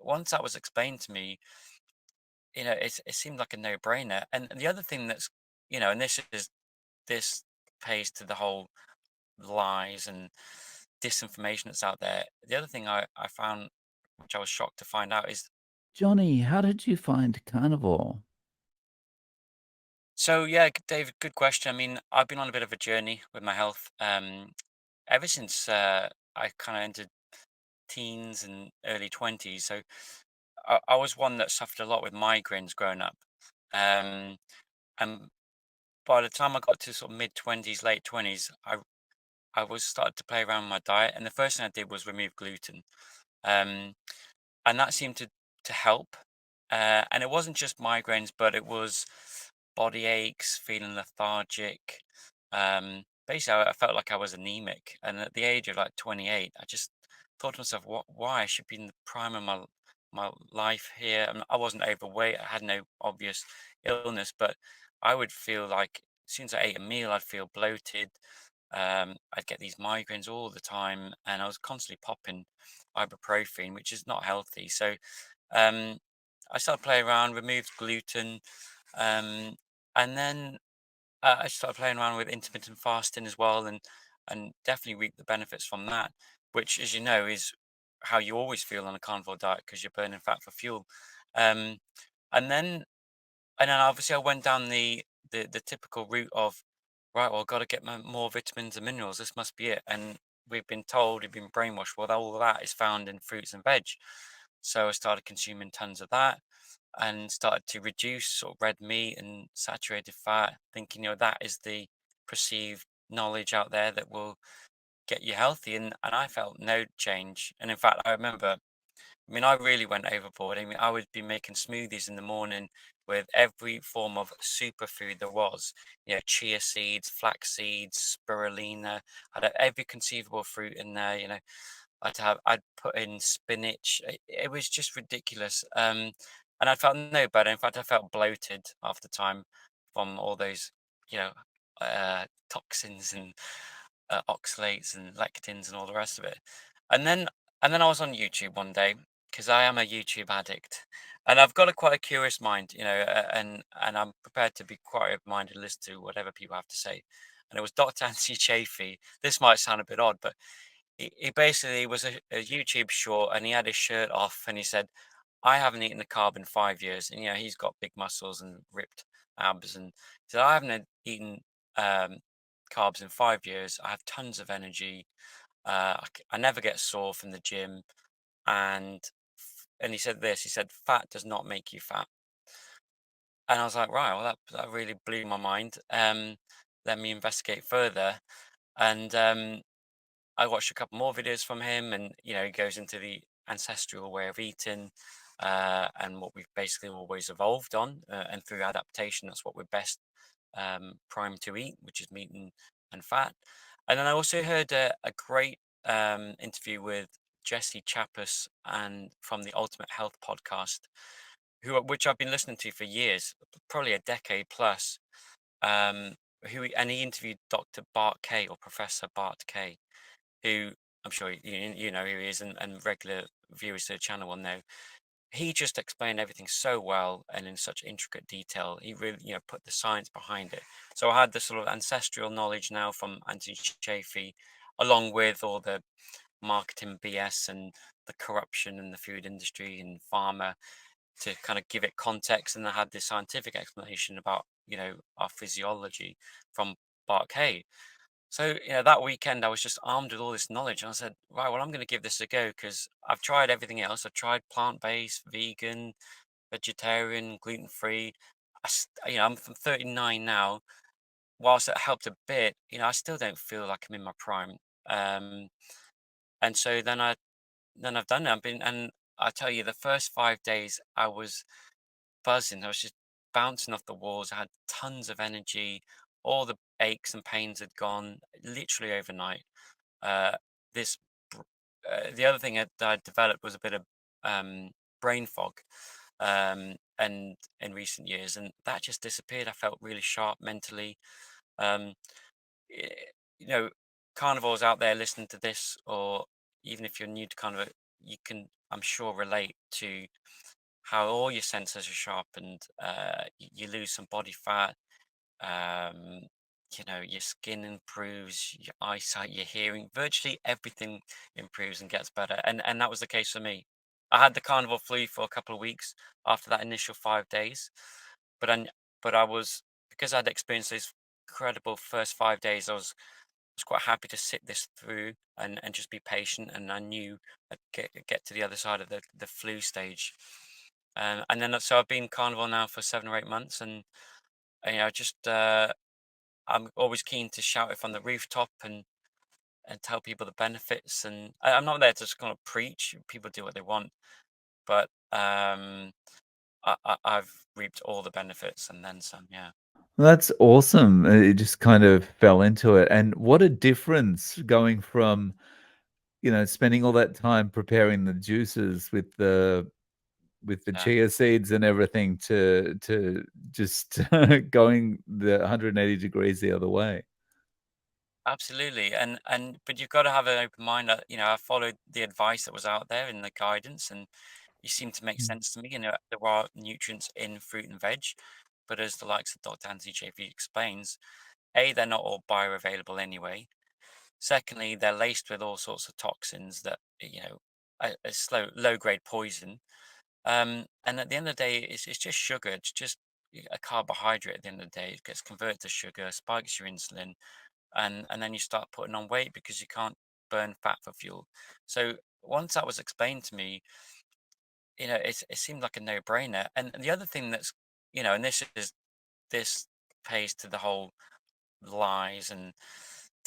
once that was explained to me, it seemed like a no-brainer. And the other thing that's, and this pays to the whole lies and disinformation that's out there. The other thing I found, which I was shocked to find out, is Jonny, how did you find Carnivore? so yeah, David, good question. I mean, I've been on a bit of a journey with my health, ever since I kind of entered teens and early 20s. So I was one that suffered a lot with migraines growing up. Um, and by the time I got to sort of mid 20s, late 20s, I was started to play around with my diet, and the first thing I did was remove gluten. Um, and that seemed to help. And it wasn't just migraines, but it was body aches, feeling lethargic. Basically, I felt like I was anemic, and at the age of like 28, I just thought to myself, "What? Why? I should be in the prime of my life here." I wasn't overweight. I had no obvious illness, but I would feel like as soon as I ate a meal, I'd feel bloated. I'd get these migraines all the time, and I was constantly popping ibuprofen, which is not healthy. So um, I started playing around, removed gluten, um, and then I started playing around with intermittent fasting as well, and definitely reap the benefits from that. Which, as you know, is how you always feel on a carnivore diet because you're burning fat for fuel. Um, and then and then obviously I went down the typical route of, right, well, I've got to get more vitamins and minerals. This must be it. And we've been brainwashed. Well, all of that is found in fruits and veg. So I started consuming tons of that and started to reduce sort of red meat and saturated fat, thinking, that is the perceived knowledge out there that will get you healthy. And I felt no change. And in fact, I really went overboard. I mean, I would be making smoothies in the morning with every form of superfood there was. Chia seeds, flax seeds, spirulina. I'd have every conceivable fruit in there. I'd put in spinach. It was just ridiculous. And I felt no better. In fact, I felt bloated after time from all those, you know, toxins and oxalates and lectins and all the rest of it. And then and then I was on YouTube one day because I am a YouTube addict, and I've got a quite a curious mind, and I'm prepared to be quite open-minded and listen to whatever people have to say. And it was Dr. Anthony Chafee. This might sound a bit odd, but he basically was a YouTube short, and he had his shirt off, and he said, "I haven't eaten a carb in 5 years," and he's got big muscles and ripped abs, and he said, "I haven't eaten um, carbs in 5 years. I have tons of energy. I never get sore from the gym, and he said this. He said, "Fat does not make you fat." And I was like, "Right, well, that really blew my mind." Let me investigate further, and I watched a couple more videos from him, and he goes into the ancestral way of eating, and what we've basically always evolved on, and through adaptation, that's what we're best primed to eat, which is meat and fat. And then I also heard a great interview with Jesse Chappus and from the Ultimate Health podcast, which I've been listening to for years, probably a decade plus. Um, and he interviewed Dr. Bart Kay or Professor Bart Kay, who I'm sure you know who he is, and regular viewers to the channel will know. He just explained everything so well and in such intricate detail. He really, put the science behind it. So I had the sort of ancestral knowledge now from Anthony Chafee, along with all the marketing BS and the corruption in the food industry and pharma to kind of give it context. And I had this scientific explanation about, our physiology from Bart Hay. So, that weekend I was just armed with all this knowledge, and I said, right, well, I'm going to give this a go because I've tried everything else. I've tried plant-based, vegan, vegetarian, gluten-free. I'm from 39 now. Whilst it helped a bit, I still don't feel like I'm in my prime. Um, and so then I've done it. And I tell you, the first 5 days I was buzzing. I was just bouncing off the walls. I had tons of energy. All the aches and pains had gone literally overnight. Uh, this the other thing that I developed was a bit of brain fog, and in recent years, and that just disappeared. I felt really sharp mentally. Um, eh, you know, carnivores out there listening to this, or even if you're new to carnivore, you can, I'm sure, relate to how all your senses are sharpened. You lose some body fat. Um, your skin improves, your eyesight, your hearing, virtually everything improves and gets better. And that was the case for me. I had the carnival flu for a couple of weeks after that initial 5 days, but I was, because I'd experienced those incredible first 5 days. I was quite happy to sit this through and just be patient. And I knew I'd get to the other side of the flu stage. And then so I've been carnival now for 7 or 8 months, and just I'm always keen to shout it from the rooftop and tell people the benefits. And I'm not there to just kind of preach. People do what they want, but I've reaped all the benefits and then some. Yeah, That's awesome. It just kind of fell into it. And what a difference going from, spending all that time preparing the juices with the yeah, chia seeds and everything to just going the 180 degrees the other way. absolutely. And but you've got to have an open mind. I followed the advice that was out there in the guidance, and you seem to make Mm. sense to me. There are nutrients in fruit and veg, but as the likes of Dr. Anthony JV explains, they're not all bioavailable anyway. Secondly, they're laced with all sorts of toxins that, a low grade poison. And at the end of the day, it's just sugar. It's just a carbohydrate. At the end of the day, it gets converted to sugar, spikes your insulin, and then you start putting on weight because you can't burn fat for fuel. So once that was explained to me, it seemed like a no brainer. And the other thing that's, and this pays to the whole lies and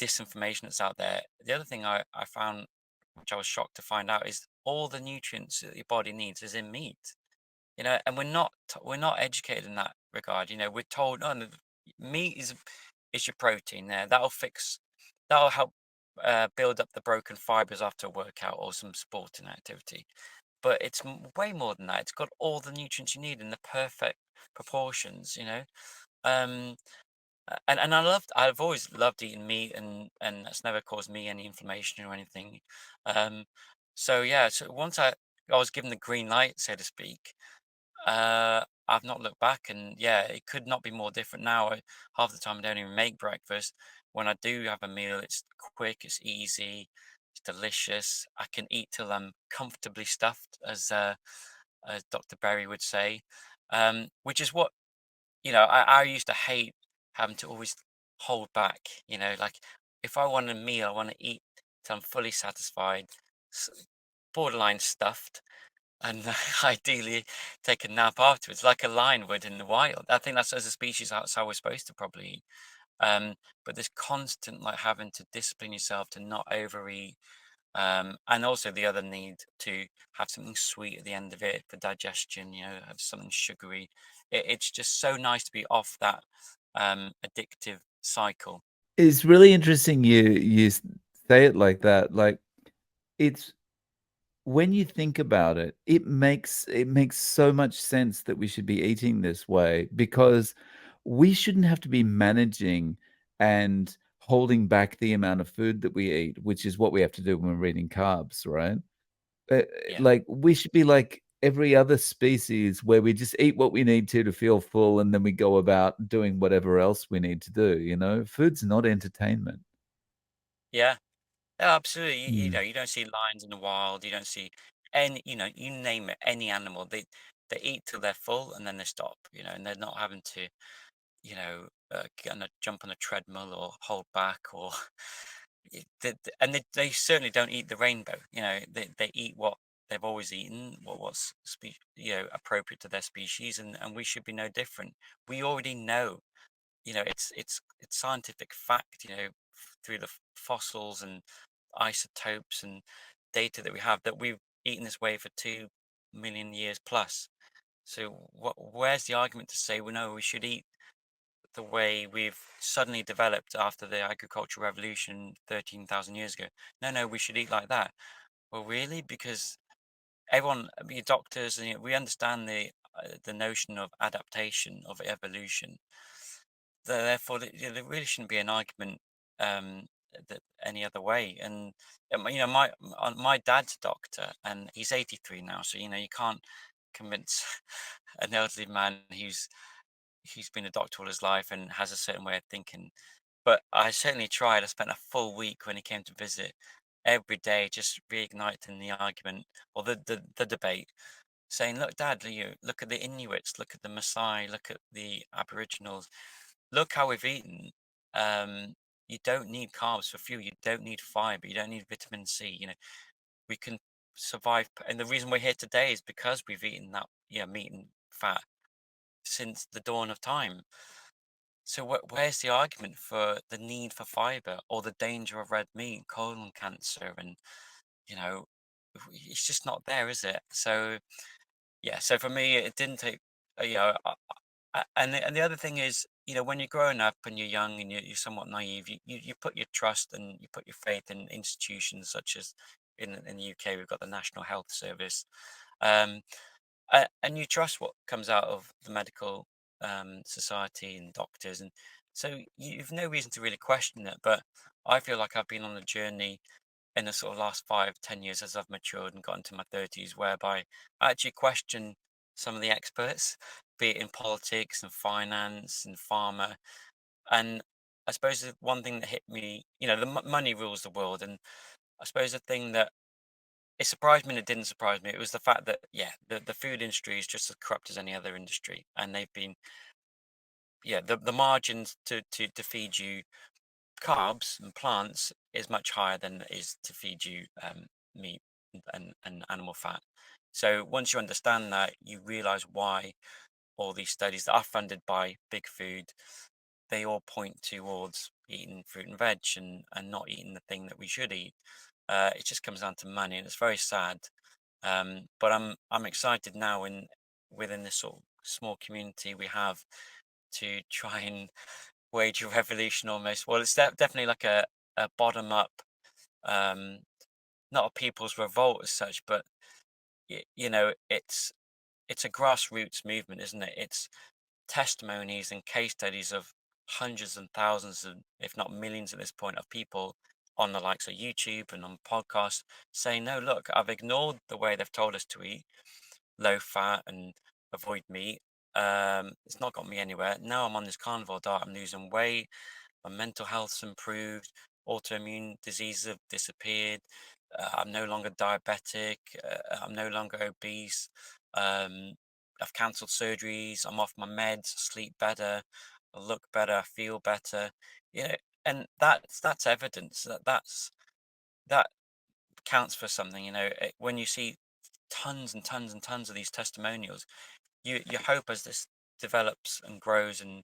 disinformation that's out there. The other thing I found, which I was shocked to find out, is all the nutrients that your body needs is in meat. And we're not educated in that regard. We're told, oh, no, meat is your protein there. That'll help build up the broken fibers after a workout or some sporting activity. But it's way more than that. It's got all the nutrients you need in the perfect proportions. Um, and I've always loved eating meat, and that's never caused me any inflammation or anything. Um, so yeah, so once I was given the green light, so to speak, I've not looked back. And yeah, it could not be more different now. Half the time I don't even make breakfast. When I do have a meal, it's quick, it's easy, it's delicious. I can eat till I'm comfortably stuffed, as Dr. Berry would say. Which is what, I used to hate having to always hold back. Like, if I want a meal, I want to eat till I'm fully satisfied, s- borderline stuffed, and ideally take a nap afterwards, like a lion would in the wild. I think that's, as a species, that's how we're supposed to probably eat. But this constant, like, having to discipline yourself to not overeat, and also the other need to have something sweet at the end of it for digestion, have something sugary. It's just so nice to be off that addictive cycle. It's really interesting you say it like that. Like, it's when you think about it, it makes so much sense that we should be eating this way because we shouldn't have to be managing and holding back the amount of food that we eat, which is what we have to do when we're eating carbs, right? Uh, Yeah. like, we should be like every other species where we just eat what we need to feel full, and then we go about doing whatever else we need to do, you know? Food's not entertainment. Yeah. Yeah, absolutely. Mm. You don't see lions in the wild. You don't see any, you name it, any animal. They eat till they're full and then they stop. And they're not having to, get on a jump on a treadmill or hold back or, and they certainly don't eat the rainbow. They eat what they've always eaten, what's appropriate to their species, and we should be no different. We already know, it's scientific fact, through the fossils and isotopes and data that we have, that we've eaten this way for 2 million years plus. So where's the argument to say, well, no, we should eat the way we've suddenly developed after the agricultural revolution 13,000 years ago? No, no, we should eat like that. Well, really? Because everyone, I mean, doctors, and we understand the notion of adaptation, of evolution. Therefore, there really shouldn't be an argument. any other way. And my dad's a doctor, and he's 83 now, so you can't convince an elderly man who's been a doctor all his life and has a certain way of thinking. But I certainly tried. I spent a full week when he came to visit, every day, just reigniting the argument or the debate, saying, "Look, Dad, look at the Inuits, look at the Maasai, look at the Aboriginals. Look how we've eaten. Um, you don't need carbs for fuel. You don't need fiber. You don't need vitamin C. We can survive. And the reason we're here today is because we've eaten that, meat and fat since the dawn of time. So where's the argument for the need for fiber or the danger of red meat, colon cancer, and you know, it's just not there, is it? So yeah, so for me, it didn't take, and the other thing is, when you're growing up and you're young and you're somewhat naive, you put your trust and you put your faith in institutions such as in the UK, we've got the National Health Service, um, and you trust what comes out of the medical society and doctors, and so you've no reason to really question it. But I feel like I've been on a journey in the sort of last 5, 10 years as I've matured and got into my 30s, whereby I actually question some of the experts, be it in politics and finance and pharma. And I suppose the one thing that hit me, the money rules the world. And I suppose the thing that it surprised me and it didn't surprise me, it was the fact that, yeah, the food industry is just as corrupt as any other industry. And they've been, yeah, the margins to feed you carbs and plants is much higher than it is to feed you meat and animal fat. So once you understand that, you realize why all these studies that are funded by big food, they all point towards eating fruit and veg and not eating the thing that we should eat. It just comes down to money, and it's very sad. But I'm excited now within this sort of small community we have to try and wage a revolution almost. Well, it's definitely like a bottom up, um, not a people's revolt as such, but it's a grassroots movement, isn't it? It's testimonies and case studies of hundreds and thousands, and if not millions at this point, of people on the likes of YouTube and on podcasts saying, "No, look, I've ignored the way they've told us to eat, low fat and avoid meat. It's not got me anywhere. Now I'm on this carnivore diet. I'm losing weight. My mental health's improved. Autoimmune diseases have disappeared. I'm no longer diabetic. I'm no longer obese. Um, I've cancelled surgeries. I'm off my meds. Sleep better. I look better. I feel better. You know, and that's evidence that counts for something. When you see tons and tons and tons of these testimonials, you hope as this develops and grows and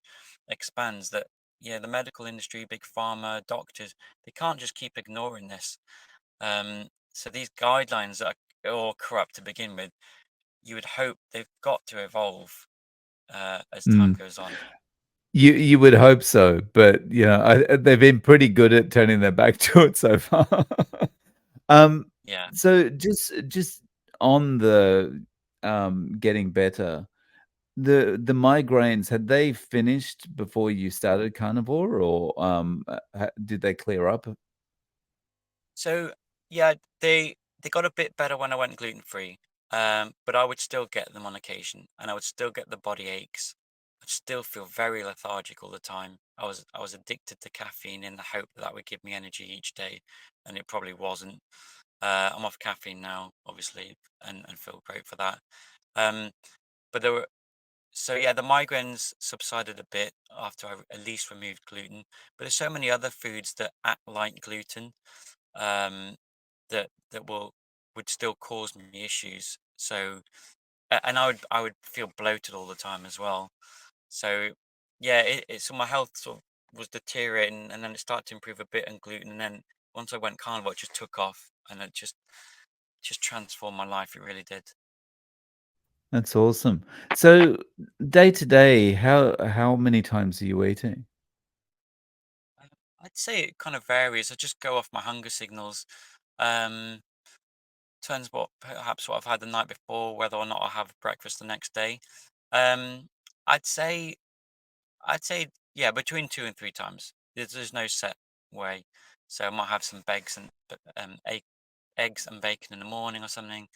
expands that, yeah, the medical industry, big pharma, doctors, they can't just keep ignoring this. So these guidelines that are all corrupt to begin with, you would hope they've got to evolve as time Mm. goes on. You would hope so, but, they've been pretty good at turning their back to it so far. Um, Yeah. so just on the, getting better, the migraines, had they finished before you started carnivore or, did they clear up? So yeah, they got a bit better when I went gluten free. But I would still get them on occasion, and I would still get the body aches. I'd still feel very lethargic all the time. I was addicted to caffeine in the hope that that would give me energy each day, and it probably wasn't. I'm off caffeine now, obviously, and feel great for that. Um, but there were so yeah, the migraines subsided a bit after I at least removed gluten. But there's so many other foods that act like gluten, um, that would still cause me issues. So and I would feel bloated all the time as well. So yeah, so my health sort of was deteriorating, and then it started to improve a bit on gluten, and then once I went carnivore, it just took off, and it just transformed my life. It really did. That's awesome. So, day to day, how many times are you eating? Uh, I'd say it kind of varies. I just go off my hunger signals. Um, Turns perhaps what I've had the night before, whether or not I have breakfast the next day. Um, I'd say I'd say, yeah, between 2 and 3 times. There's no set way. So I might have some eggs and bacon in the morning or something.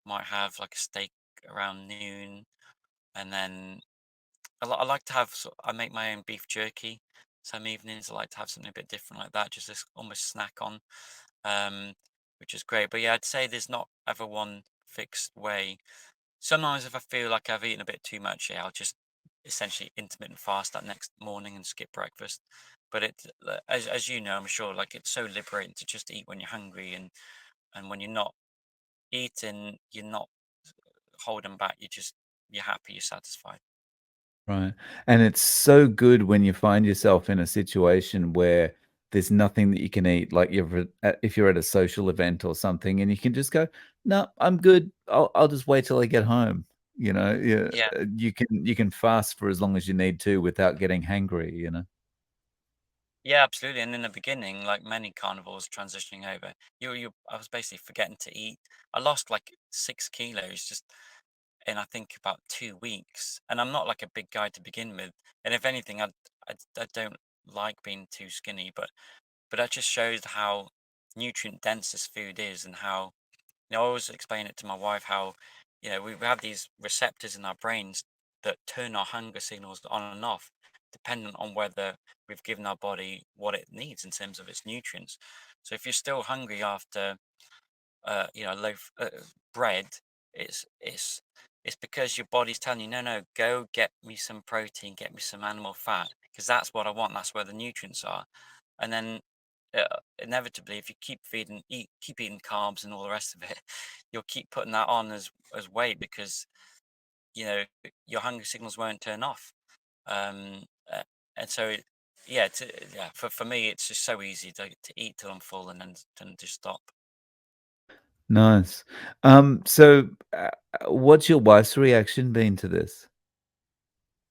Might have like a steak around noon, and then I like to have. I make my own beef jerky. Some evenings I like to have something a bit different like that, just almost snack on, um, which is great. But yeah, I'd say there's not ever one fixed way. Sometimes if I feel like I've eaten a bit too much, yeah, I'll just essentially intermittent fast that next morning and skip breakfast. But as you know, I'm sure, like it's so liberating to just eat when you're hungry, and when you're not eating, you're not holding back. You're happy, you're satisfied. Right, and it's so good when you find yourself in a situation where there's nothing that you can eat, like if you're at a social event or something, and you can just go, "No, I'm good. I'll just wait till I get home." Yeah, Yeah. you can fast for as long as you need to without getting hangry, you know? Yeah, absolutely. And in the beginning, like many carnivores transitioning over, I was basically forgetting to eat. I lost like 6 kilos just in I think about 2 weeks. And I'm not like a big guy to begin with. And if anything, I don't like being too skinny, but that just shows how nutrient dense this food is, and how, I always explain it to my wife how, we have these receptors in our brains that turn our hunger signals on and off, dependent on whether we've given our body what it needs in terms of its nutrients. So if you're still hungry after, loaf bread, it's because your body's telling you, no, no, go get me some protein, get me some animal fat, because that's what I want. That's where the nutrients are. And then inevitably, if you keep eating carbs and all the rest of it, you'll keep putting that on as weight, because you know your hunger signals won't turn off. Um, uh, and so, yeah, for me, it's just so easy to eat till I'm full and then just stop. Nice. So, what's your wife's reaction been to this?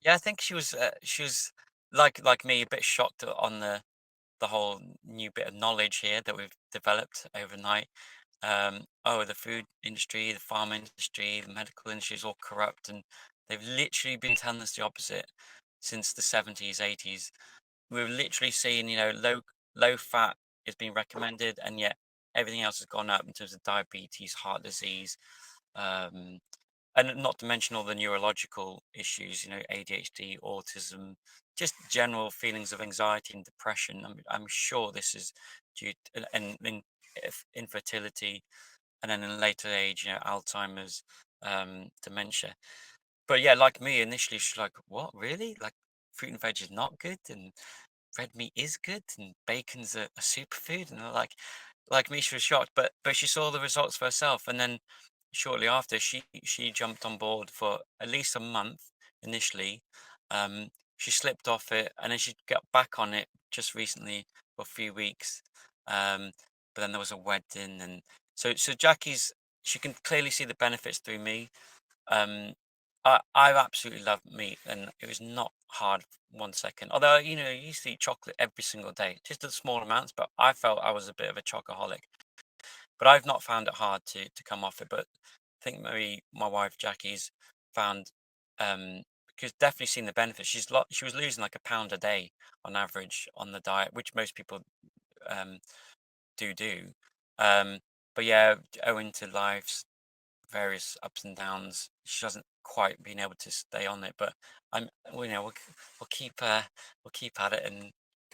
Yeah, I think she was like me, a bit shocked on the whole new bit of knowledge here that we've developed overnight. Oh, the food industry, the farm industry, the medical industry is all corrupt, and they've literally been telling us the opposite since the 70s, 80s. We've literally seen, low fat is being recommended, and yet everything else has gone up in terms of diabetes, heart disease, um, and not to mention all the neurological issues, ADHD, autism, just general feelings of anxiety and depression. I'm sure this is due to, and infertility, and then in later age, Alzheimer's, dementia. But yeah, like me, initially she's like, "What, really? Like fruit and veg is not good, and red meat is good, and bacon's a superfood?" And like me, she was shocked, but she saw the results for herself, and then shortly after, she jumped on board for at least a month initially. She slipped off it, and then she got back on it just recently for a few weeks. Um, but then there was a wedding, and so she can clearly see the benefits through me. Um, I absolutely love meat, and it was not hard 1 second. Although, I used to eat chocolate every single day, just in small amounts, but I felt I was a bit of a chocoholic. But I've not found it hard to come off it. But I think maybe my wife Jackie's found, because definitely seen the benefits. She was losing like a pound a day on average on the diet, which most people um do. Um, but yeah, owing to life's various ups and downs, she hasn't quite been able to stay on it. But we'll keep we'll keep at it,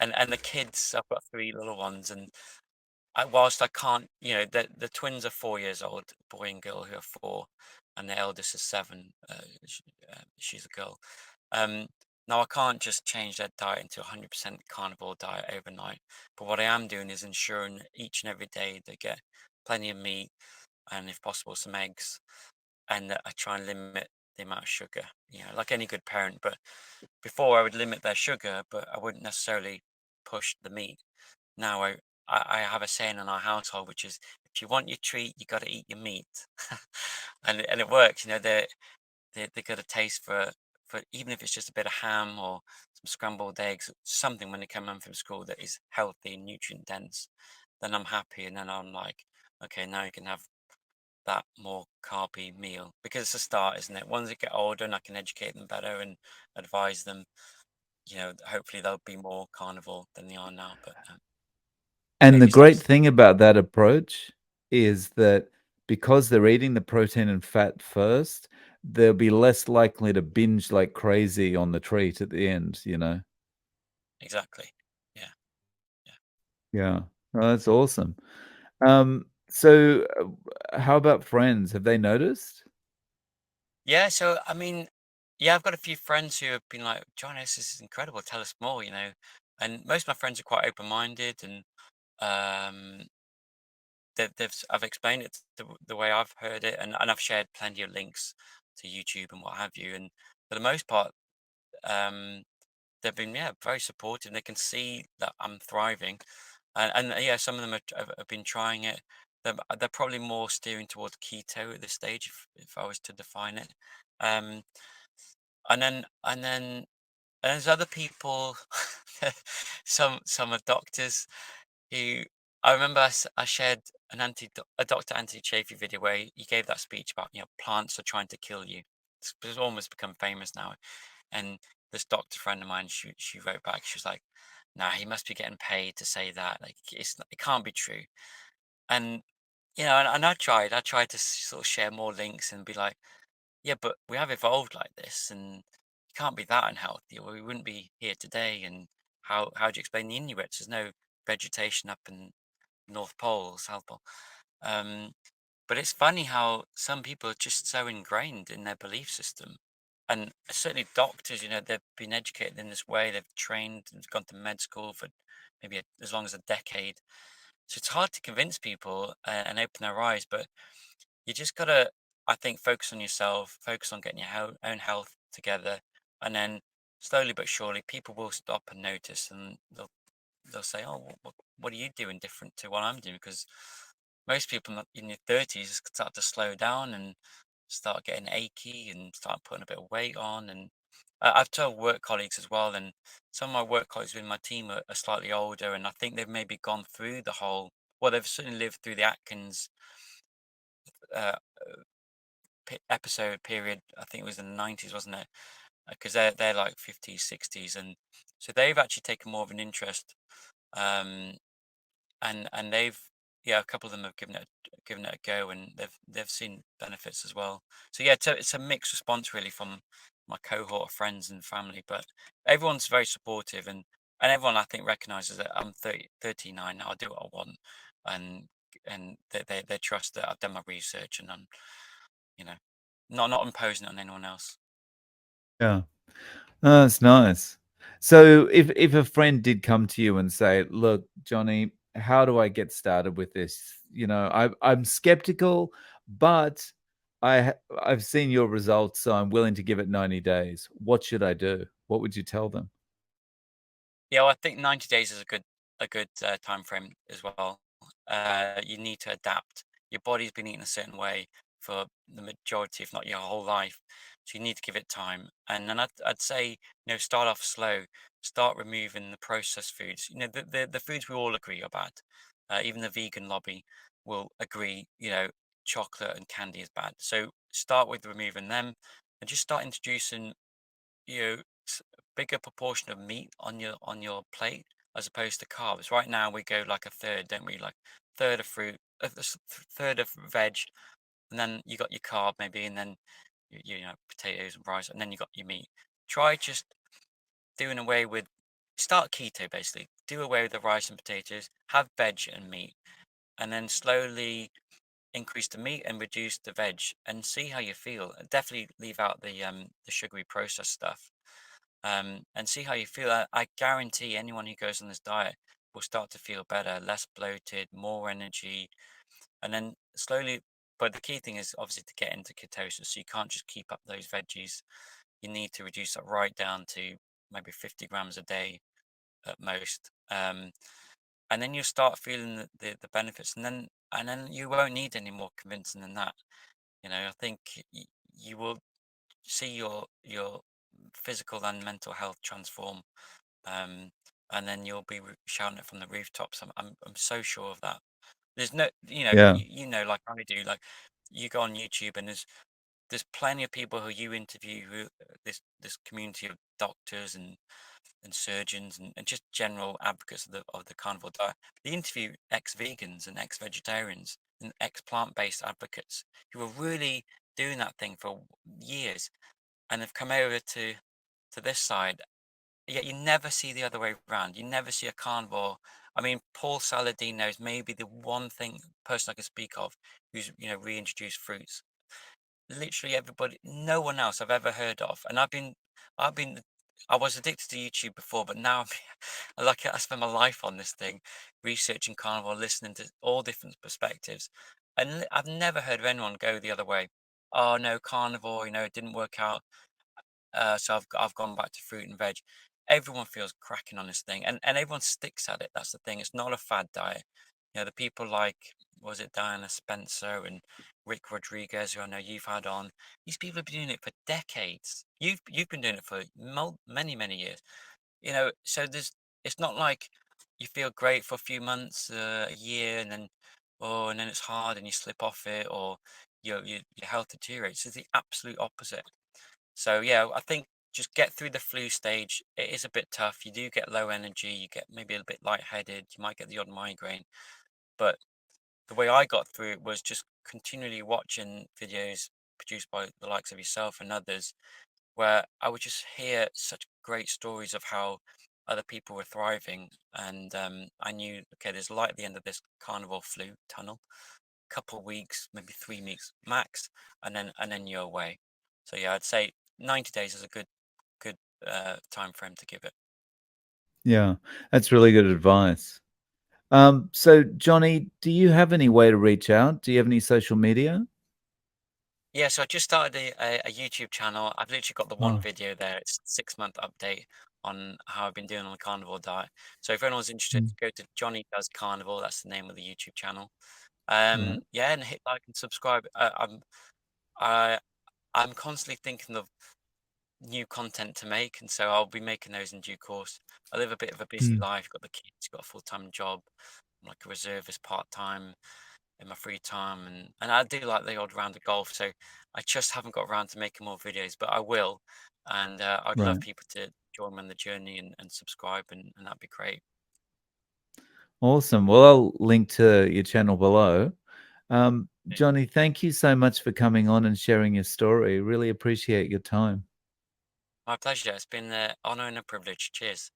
and the kids. I've got three little ones, and whilst I can't, the twins are 4 years old, boy and girl, who are four, and the eldest is seven. She's a girl. Um, Now I can't just change their diet into 100% carnivore diet overnight. But what I am doing is ensuring that each and every day they get plenty of meat, and if possible some eggs, and that I try and limit the amount of sugar. Like any good parent. But before I would limit their sugar, but I wouldn't necessarily push the meat. Now I have a saying in our household, which is, if you want your treat, you got to eat your meat, and it works. They got a taste for, even if it's just a bit of ham or some scrambled eggs, something when they come home from school that is healthy and nutrient dense. Then I'm happy, and then I'm like, okay, now you can have that more carby meal, because it's a start, isn't it? Once they get older and I can educate them better and advise them, hopefully they'll be more carnivore than they are now. But And the baby great steps. thing about that approach is that because they're eating the protein and fat first, they'll be less likely to binge like crazy on the treat at the end, you know? Exactly. Yeah, yeah. Yeah. Oh, that's awesome. So, how about friends? Have they noticed? Yeah, so I mean, yeah, I've got a few friends who have been like, "John, this is incredible. Tell us more," you know. And most of my friends are quite open-minded, and um, I've explained it the way I've heard it, and I've shared plenty of links to YouTube and what have you. And for the most part, um, they've been, yeah, very supportive. They can see that I'm thriving, and yeah, some of them have been trying it. They're probably more steering towards keto at this stage, if I was to define it. Um, and then there's other people, some are doctors who I remember I shared a Dr. Anthony Chaffee video where he gave that speech about, plants are trying to kill you. It's almost become famous now. And this doctor friend of mine, she wrote back, she was like, "Nah, he must be getting paid to say that. Like, it can't be true." And and I tried to sort of share more links and be like, "Yeah, but we have evolved like this, and it can't be that unhealthy, or we wouldn't be here today." And how do you explain the Inuits? There's no vegetation up in North Pole, South Pole. Um, but it's funny how some people are just so ingrained in their belief system. And certainly doctors, they've been educated in this way, they've trained and gone to med school for maybe as long as a decade. So it's hard to convince people and open their eyes, but you just gotta, I think, focus on yourself, focus on getting your own health together, and then slowly but surely, people will stop and notice, and they'll say, "Oh, what are you doing different to what I'm doing?" Because most people in your 30s start to slow down and start getting achy and start putting a bit of weight on. And I've told work colleagues as well, and some of my work colleagues within my team are slightly older, and I think they've maybe gone through the whole, well, they've certainly lived through the Atkins uh, episode period. I think it was in the 90s, wasn't it? Because they're like 50s, 60s, and so they've actually taken more of an interest. Um, and they've, yeah, a couple of them have given it a go, and they've seen benefits as well. So yeah, it's a mixed response really from my cohort of friends and family, but everyone's very supportive, and everyone I think recognizes that I'm 39 now. I do what I want, and they trust that I've done my research, and I'm, you know not imposing it on anyone else. Yeah. Oh, that's nice. So if a friend did come to you and say, "Look, Johnny, how do I get started with this? You know, I'm skeptical, but I've seen your results, so I'm willing to give it 90 days. What should I do?" What would you tell them? Yeah, well, I think 90 days is a good time frame as well. You need to adapt. Your body's been eating a certain way for the majority, if not your whole life. So you need to give it time. And then I'd say, start off slow. Start removing the processed foods. The foods we all agree are bad. Even the vegan lobby will agree, chocolate and candy is bad. So start with removing them and just start introducing, you know, bigger proportion of meat on your plate as opposed to carbs. Right now we go like a third, don't we? Like third of fruit, third of veg, and then you got your carb maybe, and then potatoes and rice, and then you got your meat. Try just doing away with start keto basically. Do away with the rice and potatoes. Have veg and meat, and then slowly increase the meat and reduce the veg, and see how you feel. Definitely leave out the sugary processed stuff, and see how you feel. I guarantee anyone who goes on this diet will start to feel better, less bloated, more energy, and then slowly. But the key thing is obviously to get into ketosis. So you can't just keep up those veggies. You need to reduce that right down to maybe 50 grams a day at most. And then you'll start feeling the benefits, and then you won't need any more convincing than that. I think you will see your physical and mental health transform, um, and then you'll be shouting it from the rooftops. I'm so sure of that. There's no, Yeah. like I do, like you go on YouTube and there's there's plenty of people who you interview who this community of doctors and surgeons and just general advocates of the carnivore diet. They interview ex-vegans and ex-vegetarians and ex-plant-based advocates who are really doing that thing for years and have come over to this side. Yet you never see the other way around. You never see a carnivore. I mean, Paul Saladino is maybe the one person I can speak of who's reintroduced fruits. Literally everybody, no one else I've ever heard of. And I've been, I was addicted to YouTube before, but now I spend my life on this thing, researching carnivore, listening to all different perspectives, and I've never heard of anyone go the other way. Oh no, carnivore, it didn't work out. So I've gone back to fruit and veg. Everyone feels cracking on this thing, and everyone sticks at it. That's the thing. It's not a fad diet. The people like, was it Diana Spencer and Rick Rodriguez, who I know you've had on. These people have been doing it for decades. You've been doing it for many many years. So it's not like you feel great for a few months, a year, and then and then it's hard and you slip off it, or your health deteriorates. It's the absolute opposite. So yeah, I think just get through the flu stage. It is a bit tough. You do get low energy. You get maybe a bit lightheaded. You might get the odd migraine. But the way I got through it was just continually watching videos produced by the likes of yourself and others, where I would just hear such great stories of how other people were thriving. And I knew, okay, there's light at the end of this carnivore flu tunnel. Couple weeks, maybe 3 weeks max, and then you're away. So yeah, I'd say 90 days is a good time frame to give it. Yeah, that's really good advice. So Johnny, do you have any way to reach out? Do you have any social media? Yeah, so I just started a YouTube channel. I've literally got the one Oh, video there. It's 6 month update on how I've been doing on the carnivore diet. So if anyone's interested, mm, go to Johnny Does Carnivore. That's the name of the YouTube channel. right. Yeah, and hit like and subscribe. I I'm constantly thinking of new content to make, and so I'll be making those in due course. I live a bit of a busy Mm. life, got the kids, got a full-time job. I'm like a reservist part-time in my free time, and I do like the odd round of golf, so I just haven't got around to making more videos, but I will. And I'd love Right. people to join me on the journey and subscribe, and that'd be great. Awesome. Well, I'll link to your channel below. Yeah. Johnny, thank you so much for coming on and sharing your story. Really appreciate your time. My pleasure. It's been an honor and a privilege. Cheers.